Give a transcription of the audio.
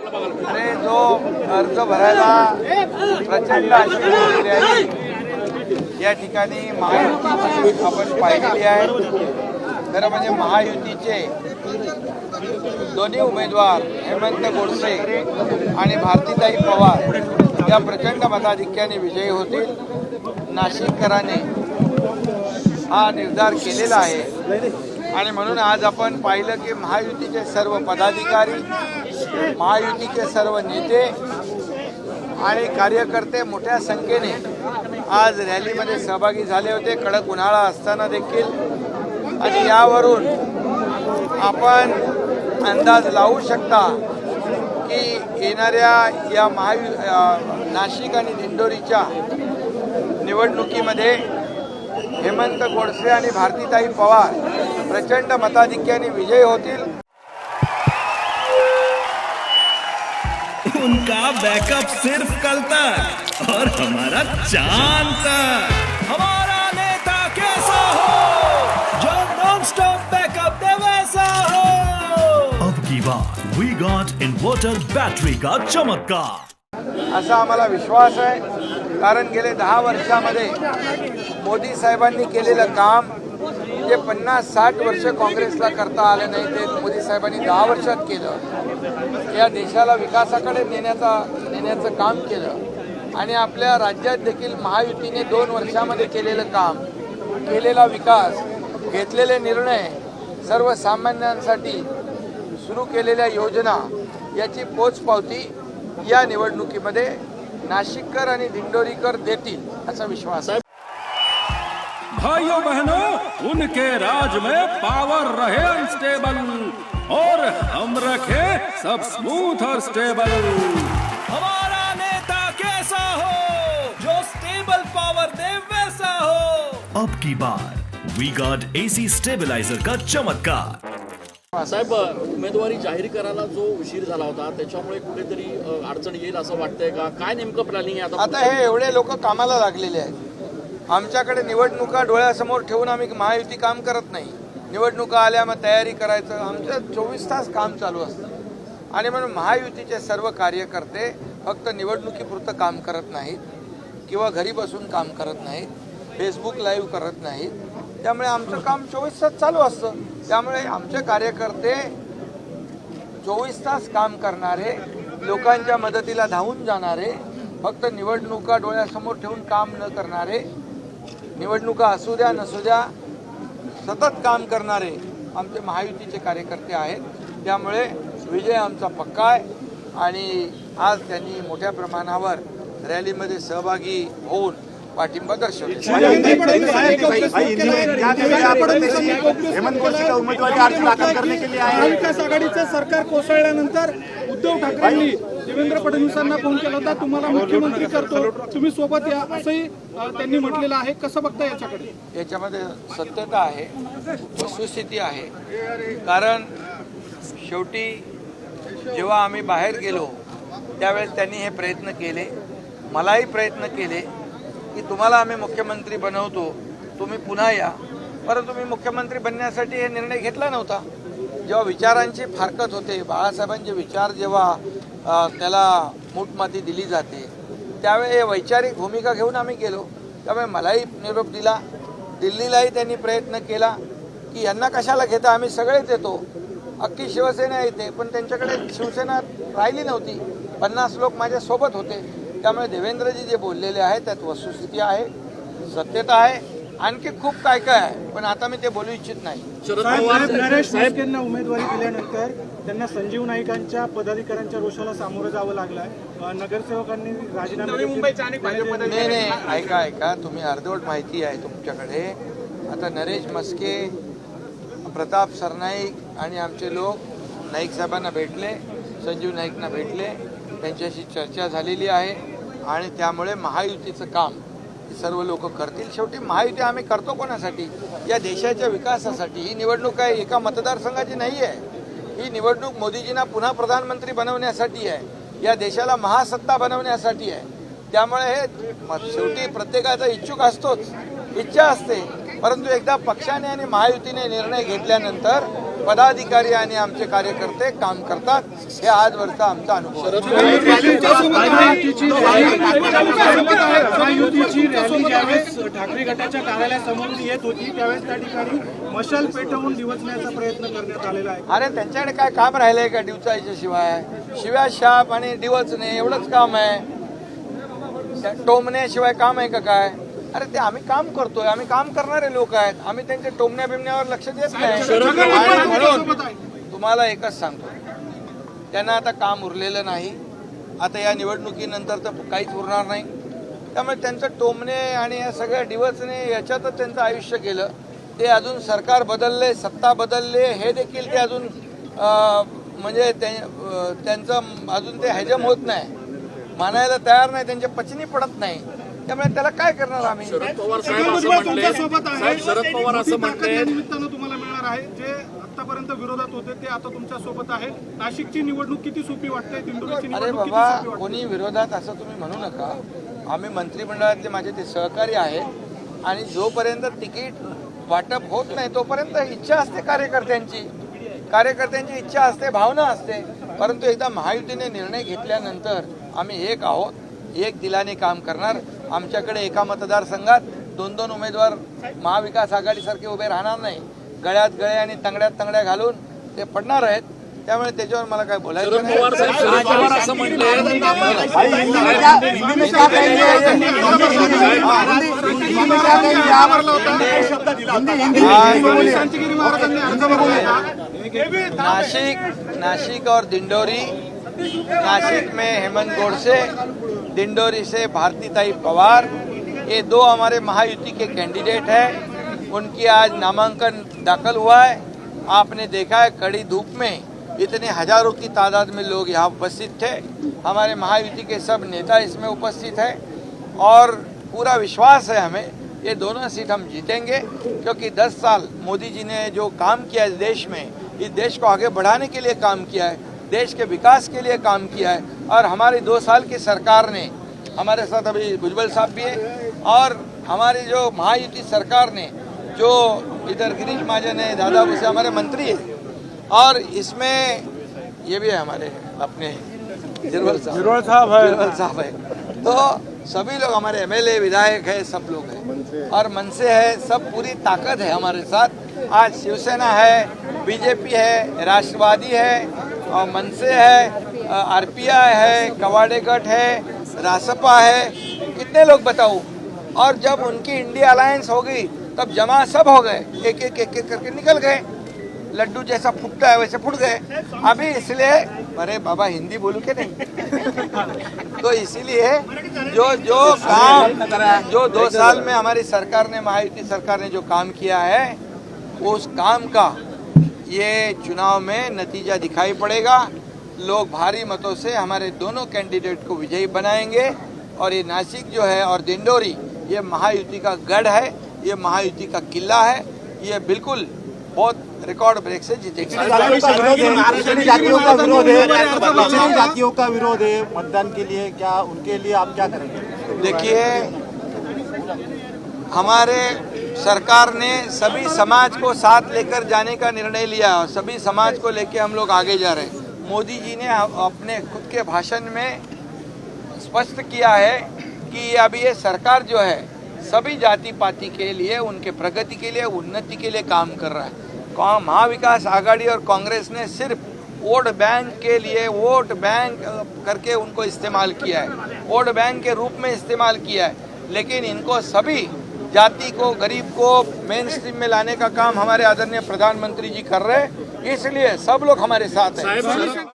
अरे जो अर्ज भरायला प्रचंड अशी गर्दी आहे या ठिकाणी महायुती आपण पाहिलेली आहे। खरं म्हणजे महायुतीचे दोन्ही उमेदवार हेमंत गोडसे आणि भारतीताई पवार या प्रचंड मताधिक्याने विजयी होतील। नाशिककरांनी हा निर्धार केलेला आहे आणि म्हणून आज आपण पाहिलं की महायुतीचे सर्व पदाधिकारी, महायुतीचे सर्व नेते आणि कार्यकर्ते मोठ्या संख्येने आज रॅलीमध्ये सहभागी झाले होते, कडक उन्हाळा असताना देखील। आणि यावरून आपण अंदाज लावू शकता की येणाऱ्या या नाशिक आणि दिंडोरीच्या निवडणुकीमध्ये हेमंत गोडसे आणि भारतीताई पवार प्रचंड मताधिक्याने विजयी होतील। उनका बैकअप सिर्फ कल तक और हमारा चांद तक। हमारा नेता कैसा हो जो नॉन स्टॉप बैकअप दे वैसा हो। अब की बार वी गॉट इन्वर्टर बैटरी का चमत्कार असा आम्हाला विश्वास आहे, कारण गेले 10 वर्षामध्ये मोदी साहेबांनी केलेलं काम जे 50-60 वर्ष काँग्रेसला करता आलं नाही ते मोदी साहेबांनी 10 वर्षात केलं। या देशाला विकासाकडे नेण्याचं काम केलं आणि आपल्या राज्यात देखील महायुतीने 2 वर्षामध्ये केलेलं काम, केलेला विकास, घेतलेले निर्णय, सर्वसामान्यांसाठी सुरू केलेल्या योजना याची पोचपावती या निवडणुकीमध्ये नाशिककर आणि दिंडोरीकर देतील असा विश्वास आहे। भाइयों बहनों, उनके राज में पावर रहे अनस्टेबल और हम रखे सब स्मूथ और स्टेबल। हमारा नेता कैसा हो जो स्टेबल पावर दे वैसा हो। अब की बार वी गॉट एसी स्टेबलाइजर का चमत्कार। साहेब, उमेदवारी जाहीर करायला जो उशीर झाला होता त्याच्यामुळे कुठेतरी अडचण येईल असं वाटतंय का? काय नेमकं प्लॅनिंग आहे आता? हे एवढे लोक कामाला लागलेले आहेत। आमच्याकडे निवडणुका डोळ्यासमोर ठेवून आम्ही महायुती काम करत नाही। निवडणुका आल्या मग तयारी करायचं, आमचं 24 तास काम चालू असतं। आणि म्हणून महायुतीचे सर्व कार्यकर्ते फक्त निवडणुकीपुरतं काम करत नाहीत किंवा घरी बसून काम करत नाहीत, फेसबुक लाईव्ह करत नाहीत। त्यामुळे आमचं काम 24 तास चालू असतं। त्यामुळे आमचे कार्यकर्ते 24 तास काम करणारे, लोकांच्या मदतीला धावून जाणारे, फक्त निवडणुका डोळ्यासमोर ठेवून काम न करणारे, निवडणुका असू द्या नसू द्या सतत काम करणारे आमचे महायुतीचे कार्यकर्ते आहेत। त्यामुळे विजय आमचा पक्का आहे आणि आज त्यांनी मोठ्या प्रमाणावर रॅलीमध्ये सहभागी होऊन पाठिंबा दर्शवला। महाविकास आघाडीचं सरकार कोसळल्यानंतर उद्धव ठाकरेंनी देवेंद्र फडणवीसांना फोन केला होता, तुम्हाला मुख्यमंत्री करतो, तुम्ही सोबत या, असंही त्यांनी म्हटलेलं आहे। कसं बघता याच्याकडे? याच्यामध्ये सत्यता आहे, वस्तुस्थिती आहे। कारण शेवटी जेव्हा आम्ही बाहेर गेलो त्यावेळेस त्यांनी हे प्रयत्न केले, मलाही प्रयत्न केले की तुम्हाला आम्ही मुख्यमंत्री बनवतो, तुम्ही पुन्हा या। परंतु मी मुख्यमंत्री बनण्यासाठी हे निर्णय घेतला नव्हता। जेव्हा विचारांची फारकत होते, बाळासाहेबांचे विचार जेव्हा त्याला मूठमाती दिली जाते त्यावेळी वैचारिक भूमिका घेऊन आम्ही गेलो। त्यामुळे मलाही निरोप दिला, दिल्लीलाही त्यांनी प्रयत्न केला की यांना कशाला घेता, आम्ही सगळेच येतो। अख्खी शिवसेना येते, पण त्यांच्याकडे शिवसेना राहिली नव्हती, 50 लोक माझ्यासोबत होते। त्यामुळे देवेंद्रजी जे बोललेले आहेत त्यात वस्तुस्थिती आहे, सत्यता आहे, आणखी खूप काय काय आहे, पण आता मी ते बोलू इच्छित नाही। नरेश म्हस्केंना उमेदवारी दिल्यानंतर त्यांना संजीव नाईकांच्या पदाधिकाऱ्यांच्या रोषाला सामोरं जावं लागलंय, नगरसेवकांनी राजीनामे नाही, ऐका, तुम्ही अर्धवट माहिती आहे तुमच्याकडे। आता नरेश म्हस्के, प्रताप सरनाईक आणि आमचे लोक नाईक साहेबांना भेटले, संजीव नाईकना भेटले, त्यांच्याशी चर्चा झालेली आहे आणि त्यामुळे महायुतीचं काम सर्व लोक करतील। शेवटी महायुती आम्ही करतो कोणासाठी? या देशाच्या विकासासाठी। ही निवडणूक आहे एका मतदारसंघाची नाही आहे, ही निवडणूक मोदीजींना पुन्हा प्रधानमंत्री बनवण्यासाठी आहे, या देशाला महासत्ता बनवण्यासाठी आहे। त्यामुळे हे शेवटी प्रत्येकाचा इच्छुक असतोच, इच्छा असते, परंतु एकदा पक्षाने आणि महायुतीने निर्णय घेतल्यानंतर पदाधिकारी आणि आमचे कार्यकर्ते काम करतात, हे आजवरचा आमचा अनुभव आहे. महायुतीची रॅली ज्यावेळेस ठाकरे गटाच्या कार्यालयासमोर येत होती त्यावेळेस त्या ठिकाणी मशाल पेटवून दिवसण्याचा प्रयत्न करण्यात आलेला आहे. अरे त्यांच्याकडे काय काम राहिलंय का डिवचायच्या शिवाय? शिव्या शाप आणि डिवचणे एवढंच काम आहे. त्या टोमण्याशिवाय काम आहे का काय? अरे ते आम्ही काम करतोय, आम्ही काम करणारे लोक आहेत, आम्ही त्यांच्या टोमण्या बिमण्यावर लक्ष देत नाही. आणि म्हणून तुम्हाला एकच सांगतो, त्यांना आता काम उरलेलं नाही. आता या निवडणुकीनंतर तर काहीच उरणार नाही. त्यामुळे त्यांचं टोमणे आणि या सगळ्या डिवचणे याच्यातच त्यांचं आयुष्य गेलं. ते अजून सरकार बदलले, सत्ता बदलले, हे देखील ते अजून म्हणजे त्यांचं अजून ते हजम होत नाही, मानायला तयार नाही, त्यांच्या पचनी पडत नाही. त्यामुळे त्याला काय करणार आम्ही? शरद पवार साहेब असं म्हटले, साहेब शरद पवार असं म्हटले, निमित्तानं तुम्हाला मिळणार आहे जे आतापर्यंत विरोधात होते ते आता तुमच्या सोबत आहे. नाशिकची निवडणूक किती सोपी वाटते? दिंडोरीची अरे निवडणूक किती बाबा, सोपी वाटते? कोणी विरोधात असं तुम्ही म्हणू नका. आम्ही मंत्रिमंडळातले माझे ते सहकारी आहेत आणि जोपर्यंत तिकीट वाटप होत नाही तोपर्यंत इच्छा असते कार्यकर्त्यांची इच्छा असते, भावना असते. परंतु एकदा महायुतीने निर्णय घेतल्यानंतर आम्ही एक आहोत, एक दिलाने काम करणार. आमच्याकडे एका मतदारसंघात 2-2 उमेदवार महाविकास आघाडीसारखे उभे राहणार नाही. गळ्यात गळे आणि तंगड्यात तंगड्या घालून ते पडणार आहेत. त्यामुळे त्याच्यावर मला काय बोलायचं शरद नाही. पवार साहेब शरद पवार असं म्हटले, शांतिगिरी महाराजांनी अर्ज भरला होता. नासिक और दिंडोरी, नासिक में हेमंत गोडसे, दिंडोरी से भारतीताई पवार, ये 2 हमारे महायुति के कैंडिडेट हैं. उनकी आज नामांकन दाखिल हुआ है. आपने देखा है कड़ी धूप में इतने हजारों की तादाद में लोग यहाँ उपस्थित थे. हमारे महायुति के सब नेता इसमें उपस्थित हैं और पूरा विश्वास है हमें ये दोनों सीट हम जीतेंगे, क्योंकि 10 साल मोदी जी ने जो काम किया इस देश में, इस देश को आगे बढ़ाने के लिए काम किया है, देश के विकास के लिए काम किया है. और हमारी 2 साल की सरकार ने, हमारे साथ अभी भुजबल साहब भी है, और हमारी जो महायुति सरकार ने जो इधर गिरीश महाजन है, दादा भूसे हमारे मंत्री है, और इसमें ये भी है हमारे अपने जिरवल साहब है. तो सभी लोग हमारे एमएलए विधायक है, सब लोग हैं और मन से है, सब पूरी ताकत है हमारे साथ. आज शिवसेना है, बीजेपी है, राष्ट्रवादी है और मनसे है, आरपीआई है, कवाड़े गठ है, रासपा है, कितने लोग बताऊं. और जब उनकी इंडिया अलायंस हो गई तब जमा सब हो गए, एक एक करके निकल गए. लड्डू जैसा फूटता है वैसे फूट गए. अभी इसलिए, अरे बाबा हिंदी बोलूं के नहीं, तो इसीलिए जो काम, जो 2 साल में हमारी सरकार ने, महायुति सरकार ने जो काम किया है, उस काम का ये चुनाव में नतीजा दिखाई पड़ेगा. लोग भारी मतों से हमारे दोनों कैंडिडेट को विजयी बनाएंगे और ये नासिक जो है और दिंडोरी, ये महायुति का गढ़ है, ये महायुति का किला है. ये बिल्कुल बहुत रिकॉर्ड ब्रेक से जीतेगी. जातियों का विरोध है मतदान के लिए, क्या उनके लिए आप क्या करेंगे? देखिए, हमारे सरकार ने सभी समाज को साथ लेकर जाने का निर्णय लिया और सभी समाज को लेकर हम लोग आगे जा रहे हैं. मोदी जी ने अपने खुद के भाषण में स्पष्ट किया है कि अभी ये सरकार जो है सभी जाति पाति के लिए, उनके प्रगति के लिए, उन्नति के लिए काम कर रहा है. महाविकास आघाड़ी और कांग्रेस ने सिर्फ वोट बैंक के लिए, वोट बैंक करके उनको इस्तेमाल किया है, वोट बैंक के रूप में इस्तेमाल किया है. लेकिन इनको सभी जाति को, गरीब को मेन स्ट्रीम में लाने का काम हमारे आदरणीय प्रधानमंत्री जी कर रहे हैं. इसलिए सब लोग हमारे साथ हैं.